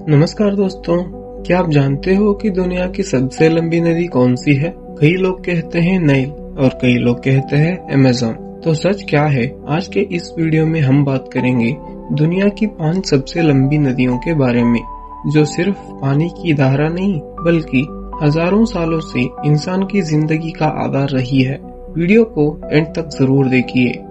नमस्कार दोस्तों, क्या आप जानते हो कि दुनिया की सबसे लंबी नदी कौन सी है? कई लोग कहते हैं नाइल और कई लोग कहते हैं अमेज़न। तो सच क्या है? आज के इस वीडियो में हम बात करेंगे दुनिया की 5 सबसे लंबी नदियों के बारे में, जो सिर्फ पानी की धारा नहीं बल्कि हजारों सालों से इंसान की जिंदगी का आधार रही है। वीडियो को एंड तक जरूर देखिए।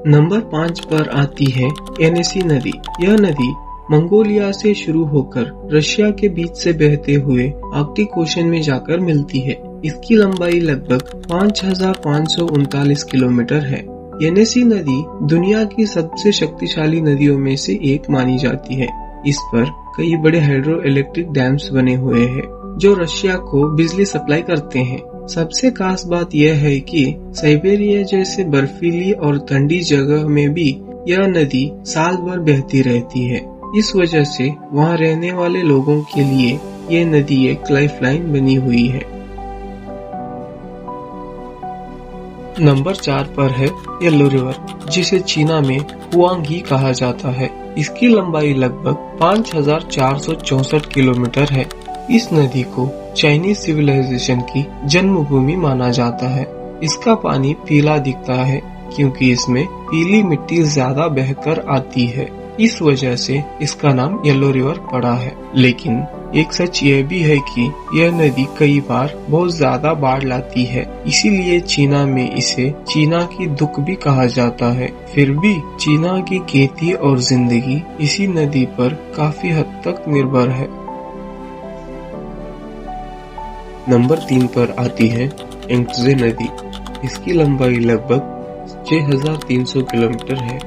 नंबर 5 पर आती है येनिसी नदी। यह नदी मंगोलिया से शुरू होकर रशिया के बीच से बहते हुए आर्कटिक ओशन में जाकर मिलती है। इसकी लंबाई लगभग 5539 किलोमीटर है। येनिसी नदी दुनिया की सबसे शक्तिशाली नदियों में से एक मानी जाती है। इस पर कई बड़े हाइड्रो इलेक्ट्रिक डैम्स बने हुए हैं जो रशिया को बिजली सप्लाई करते हैं। सबसे खास बात यह है कि साइबेरिया जैसे बर्फीली और ठंडी जगह में भी यह नदी साल भर बहती रहती है। इस वजह से वहां रहने वाले लोगों के लिए ये नदी एक लाइफलाइन बनी हुई है। नंबर 4 पर है येलो रिवर, जिसे चीना में हुआंगी कहा जाता है। इसकी लंबाई लगभग 5464 किलोमीटर है। इस नदी को चाइनीज सिविलाइजेशन की जन्मभूमि माना जाता है। इसका पानी पीला दिखता है क्योंकि इसमें पीली मिट्टी ज्यादा बहकर आती है। इस वजह से इसका नाम येलो रिवर पड़ा है। लेकिन एक सच यह भी है कि यह नदी कई बार बहुत ज्यादा बाढ़ लाती है, इसीलिए चीना में इसे चीना की दुख भी कहा जाता है। फिर भी चीना की खेती और जिंदगी इसी नदी पर काफी हद तक निर्भर है। नंबर 3 पर आती है यांगत्से नदी। इसकी लंबाई लगभग 6300 किलोमीटर है।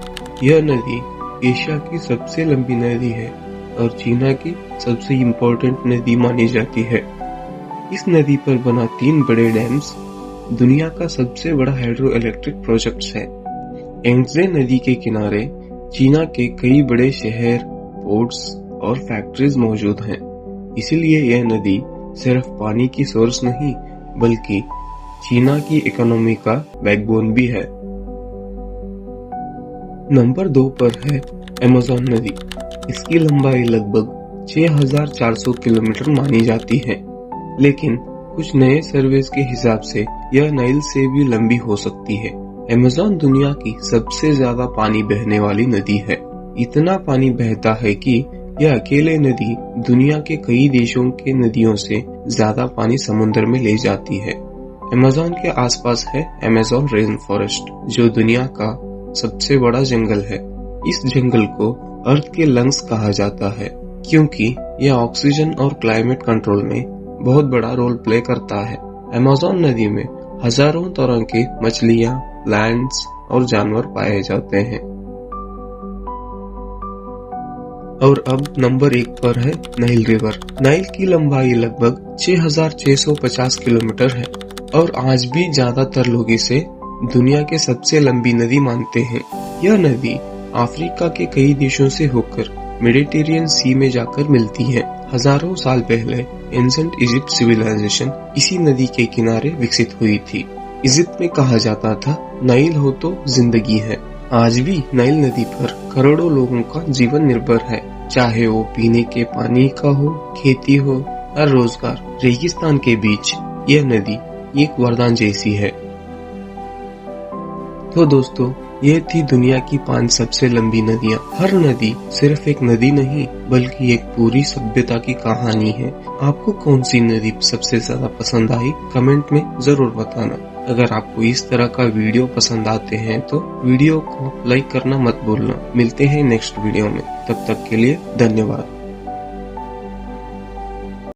यह नदी एशिया की सबसे लंबी नदी है और चीना की सबसे इम्पोर्टेंट नदी मानी जाती है। इस नदी पर बना 3 बड़े डैम्स दुनिया का सबसे बड़ा हाइड्रो इलेक्ट्रिक प्रोजेक्ट है। यांगत्से नदी के किनारे चीना के कई बड़े शहर, पोर्ट्स और फैक्ट्रीज मौजूद हैं। इसीलिए यह नदी सिर्फ पानी की सोर्स नहीं बल्कि चीना की इकोनॉमी का बैकबोन भी है। नंबर 2 पर है अमेज़न नदी। इसकी लंबाई लगभग 6400 किलोमीटर मानी जाती है, लेकिन कुछ नए सर्वेस के हिसाब से यह नाइल से भी लंबी हो सकती है। अमेज़न दुनिया की सबसे ज्यादा पानी बहने वाली नदी है। इतना पानी बहता है कि यह अकेले नदी दुनिया के कई देशों के नदियों से ज्यादा पानी समुद्र में ले जाती है। अमेज़न के आसपास है अमेज़न रेन फॉरेस्ट, जो दुनिया का सबसे बड़ा जंगल है। इस जंगल को अर्थ के लंग्स कहा जाता है क्योंकि यह ऑक्सीजन और क्लाइमेट कंट्रोल में बहुत बड़ा रोल प्ले करता है। अमेज़न नदी में हजारों तरह के मछलियां, प्लांट्स और जानवर पाए जाते हैं। और अब नंबर 1 पर है नाइल रिवर। नाइल की लंबाई लगभग 6650 किलोमीटर है और आज भी ज्यादातर लोग इसे दुनिया के सबसे लंबी नदी मानते हैं। यह नदी अफ्रीका के कई देशों से होकर मेडिटेरियन सी में जाकर मिलती है। हजारों साल पहले एंशिएंट इजिप्ट सिविलाइजेशन इसी नदी के किनारे विकसित हुई थी। इजिप्ट में कहा जाता था, नाइल हो तो जिंदगी है। आज भी नाइल नदी पर करोड़ों लोगों का जीवन निर्भर है, चाहे वो पीने के पानी का हो, खेती हो या रोजगार। रेगिस्तान के बीच यह नदी एक वरदान जैसी है। तो दोस्तों, ये थी दुनिया की 5 सबसे लंबी नदियाँ। हर नदी सिर्फ एक नदी नहीं बल्कि एक पूरी सभ्यता की कहानी है। आपको कौन सी नदी सबसे ज्यादा पसंद आई, कमेंट में जरूर बताना। अगर आपको इस तरह का वीडियो पसंद आते हैं तो वीडियो को लाइक करना मत भूलना। मिलते हैं नेक्स्ट वीडियो में, तब तक के लिए धन्यवाद।